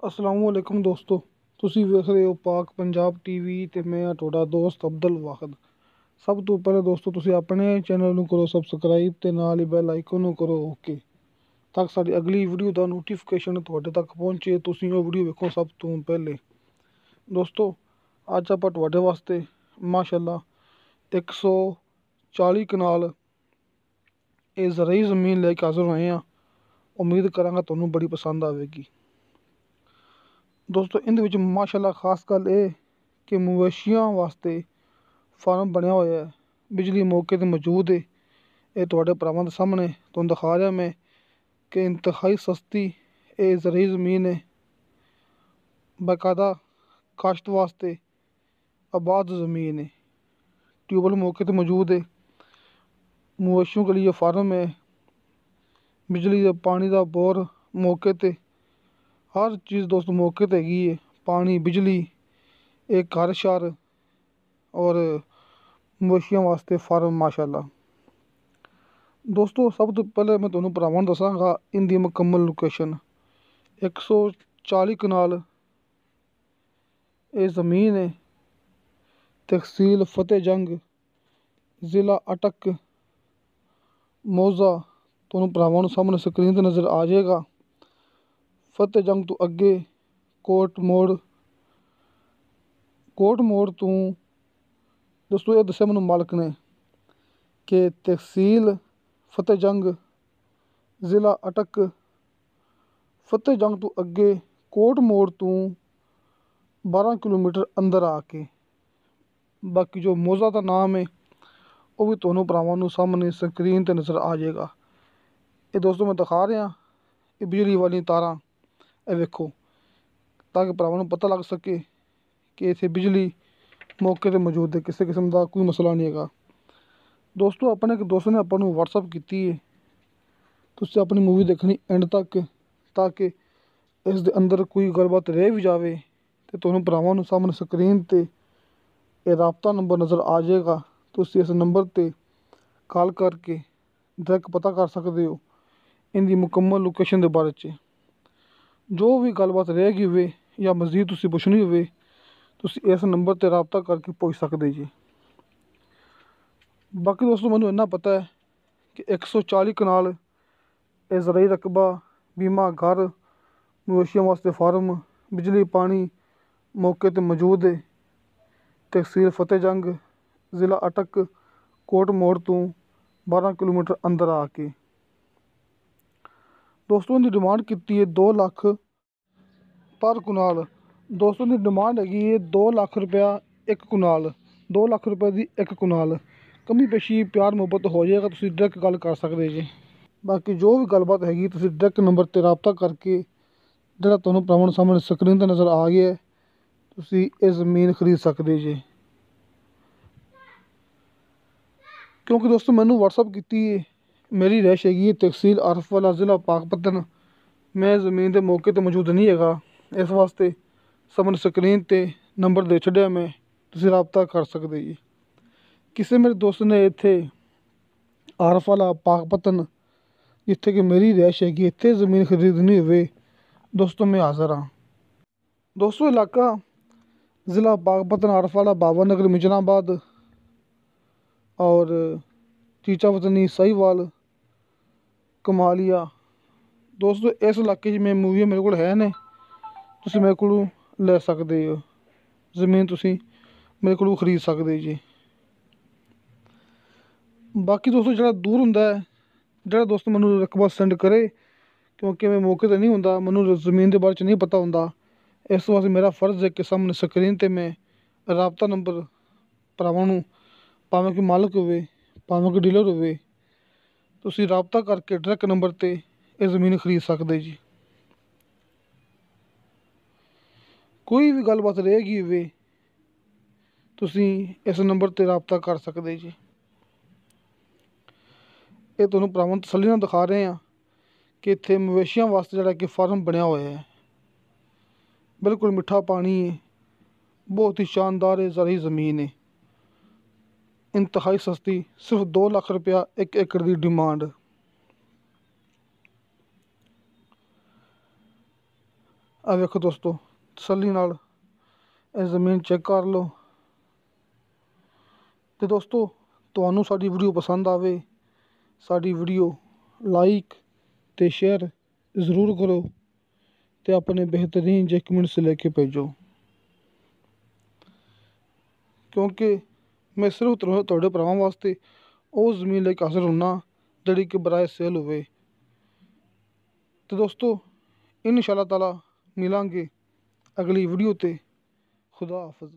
असलामुअलैकुम दोस्तों, ਤੁਸੀਂ ਵੇਖ ਰਹੇ ਹੋ ਪਾਕ ਪੰਜਾਬ ਟੀਵੀ ਤੇ ਮੈਂ ਹਾਂ ਤੁਹਾਡਾ ਦੋਸਤ ਅਬਦੁਲ ਵਾਹਿਦ। ਸਭ ਤੋਂ ਪਹਿਲੇ ਦੋਸਤੋ ਤੁਸੀਂ ਆਪਣੇ ਚੈਨਲ ਨੂੰ ਕਰੋ ਸਬਸਕ੍ਰਾਈਬ ਤੇ ਨਾਲ ਹੀ ਬੈਲ ਆਈਕਨ ਨੂੰ ਕਰੋ ਓਕੇ, ਤਾਂ ਕਿ ਸਾਡੀ ਅਗਲੀ ਵੀਡੀਓ ਦਾ ਨੋਟੀਫਿਕੇਸ਼ਨ ਤੁਹਾਡੇ ਤੱਕ ਪਹੁੰਚੇ, ਤੁਸੀਂ ਉਹ ਵੀਡੀਓ ਵੇਖੋ ਸਭ ਤੋਂ ਪਹਿਲੇ। ਦੋਸਤੋ ਅੱਜ ਆਪਾਂ ਤੁਹਾਡੇ ਵਾਸਤੇ ਮਾਸ਼ਾਅੱਲਾ 140 ਕਨਾਲ ਇਹ ਜ਼ਰਈ ਜ਼ਮੀਨ ਲੈ ਕੇ ਹਾਜ਼ਰ ਹੋਏ ਹਾਂ। ਉਮੀਦ ਕਰਾਂਗਾ ਤੁਹਾਨੂੰ ਬੜੀ ਪਸੰਦ ਆਵੇਗੀ। ਦੋਸਤੋ ਇਹਦੇ ਵਿੱਚ ਮਾਸ਼ਾਅੱਲਾ ਖਾਸ ਗੱਲ ਇਹ ਕਿ ਮਵੇਸ਼ੀਆਂ ਵਾਸਤੇ ਫਾਰਮ ਬਣਿਆ ਹੋਇਆ ਹੈ, ਬਿਜਲੀ ਮੌਕੇ 'ਤੇ ਮੌਜੂਦ ਹੈ। ਇਹ ਤੁਹਾਡੇ ਭਰਾਵਾਂ ਦੇ ਸਾਹਮਣੇ ਤੁਹਾਨੂੰ ਦਿਖਾ ਰਿਹਾ ਮੈਂ ਕਿ ਇੰਤਹਾਈ ਸਸਤੀ ਇਹ ਜ਼ਰਈ ਜ਼ਮੀਨ ਹੈ, ਬਾਕਾਇਦਾ ਕਾਸ਼ਤ वास्ते आबाद ज़मीन है। ट्यूबवेल मौके पर मौजूद है, मवेशियों के लिए फार्म है, बिजली का पानी का बोर मौके पर, हर चीज़ दोस्तों मौके पर हैगी है। पानी बिजली एक घर शहर और मवेशियों वास्ते फार्म माशाअल्लाह। दोस्तों सब तो पहले मैं तुहानूं भरावां नूं दसांगा इनदी मुकम्मल लोकेशन। 140 कनाल ये ज़मीन है, तहसील फतेह जंग, ज़िला अटक, मौज़ा तुहानूं भरावां नूं सामने स्क्रीन ते नज़र आ जाएगा। फतेह जंग तो अगे कोट मोड़ तो दोस्तों ये दस्सिया मैनूं मालक ने कि तहसील फतेह जंग, ज़िला अटक, फतेह जंग तो अगे कोट मोड़ तो 12 किलोमीटर अंदर आके, बाकी जो मौज़ा का नाम है वो भी तुहानूं भरावां नूं सामने स्क्रीन ते नज़र आ जाएगा। ये दोस्तों मैं दिखा रहा ये बिजली वाली तारां, ये वेखो, ताकि भरावां नूं पता लग सके कि इत्थे बिजली मौके पर मौजूद है, किसी किस्म का कोई मसला नहीं है। दोस्तों अपने एक दोस्त ने आपां नूं व्हाट्सअप की है, तुसीं अपनी मूवी देखनी एंड तक, ताकि इस दे अंदर कोई गलबात रह भी जाए तो तुहानूं भरावां नूं सामने स्क्रीन ते ये राबता नंबर नज़र आ जाएगा। तुसीं इस नंबर ते कॉल करके डायरैक्ट पता कर सकते हो इनकी मुकम्मल लोकेशन के बारे च। जो भी गलबात रह गई होवे या मज़ीद तुसीं पुछनी होवे तुसीं इस नंबर ते राबता करके पुछ सकते जी। बाकी दोस्तों मैनूं इन्ना पता है कि 140 कनाल ये ज़रई रकबा, बीमा घर, मवेशियों वास्ते फार्म, बिजली पानी मौके पर मौजूद है। तहसील फतेह जंग, ज़िला अटक, कोट मोड़ तो 12 किलोमीटर अंदर आके। दोस्तों इनकी डिमांड की है 2 लाख पर कनाल। दोस्तों की डिमांड हैगी है 2 लाख रुपया एक कनाल, 2 लाख रुपये की एक कनाल। कमी पेशी प्यार मुहब्बत हो जाएगा, तुसीं डायरैक्ट गल कर सकते जी। बाकी जो भी गलबात हैगी तुसीं डायरैक्ट नंबर ते राबता करके जिहड़ा तुहानूं भरावां नूं सामने स्क्रीन ते नज़र आ गया है, तुसीं ये ज़मीन खरीद सकते जी। क्योंकि दोस्तों मैनूं व्हाट्सअप की है, मेरी रैश हैगी है तहसील आरफवाला, ज़िला पाकपतन। मैं ज़मीन के मौके पर मौजूद नहीं है, इस वास्ते सामने स्क्रीन ते नंबर दे छड्डिया मैं, तुसीं राबता कर सकते जी। किसी मेरे दोस्त ने इत्थे आरफवाला पाकपतन जिथे कि मेरी रैश हैगी इत्थे ज़मीन खरीदनी होवे दोस्तों मैं हाज़र हाँ। दोस्तों इलाका ज़िला पाकपतन, आरफवाला, बाबा नगर, मिजनाबाद और चीचा वतनी, साहिवाल, कमालिया। दोस्तों इस इलाके में मूवी मेरे को है ने, तुसीं मेरे को लै सकते हो ज़मीन, तुसीं मेरे को खरीद सकते जी। बाकी दोस्तों जो दूर होंदा है, जो दोस्त मैनूं रकबा सेंड करे, क्योंकि मैं मौके पर नहीं होंदा, मैनूं ज़मीन के बारे च नहीं पता होंदा, इस वास्ते मेरा फर्ज है कि सामने स्क्रीन ते मैं राबता नंबर भरावां नूं, भावें कोई मालक होवे भावें कोई डीलर होवे, तुसीं राबता करके डायरैक्ट नंबर ते ये ज़मीन खरीद सकते जी। कोई भी गलबात रह गई होवे तुसीं इस नंबर ते राबता कर सकते जी। ये तुहानूं भरावां तसल्ली नाल दिखा रहे हैं कि इत्थे मवेशियां वास्ते जिहड़ा कि फार्म बनया होया है, बिल्कुल मिठा पानी है, बहुत ही शानदार है ज़रई ज़मीन है, इंतहाई सस्ती, सिर्फ 2 लाख रुपया एक एकड़ की डिमांड। ਆ ਵੇਖੋ ਦੋਸਤੋ, ਤਸੱਲੀ ਨਾਲ ਇਹ ਜ਼ਮੀਨ ਚੈੱਕ ਕਰ ਲਓ। ਤੇ ਦੋਸਤੋ, ਤੁਹਾਨੂੰ ਸਾਡੀ ਵੀਡੀਓ ਪਸੰਦ ਆਵੇ, ਸਾਡੀ ਵੀਡੀਓ ਲਾਈਕ ਤੇ ਸ਼ੇਅਰ ਜ਼ਰੂਰ ਕਰੋ ਤੇ ਆਪਣੇ ਬਿਹਤਰੀਨ ਜਿਹੇ ਕਮੈਂਟਸ ਲੈ ਕੇ ਭੇਜੋ, ਕਿਉਂਕਿ ਮੈਂ ਸਿਰਫ ਤੁਹਾਡੇ ਭਰਾਵਾਂ ਵਾਸਤੇ ਉਹ ਜ਼ਮੀਨ ਲੈ ਕੇ ਹਾਜ਼ਰ ਹੁੰਨਾ ਜਿਹੜੀ ਕਿ ਬਰਾਏ ਸੇਲ ਹੋਵੇ। ਤੇ ਦੋਸਤੋ, ਇਨਸ਼ਾ ਅੱਲਾਹ ਤਾਲਾ ਮਿਲਾਂਗੇ ਅਗਲੀ ਵੀਡੀਓ 'ਤੇ। ਖੁਦਾ ਹਾਫਿਜ਼।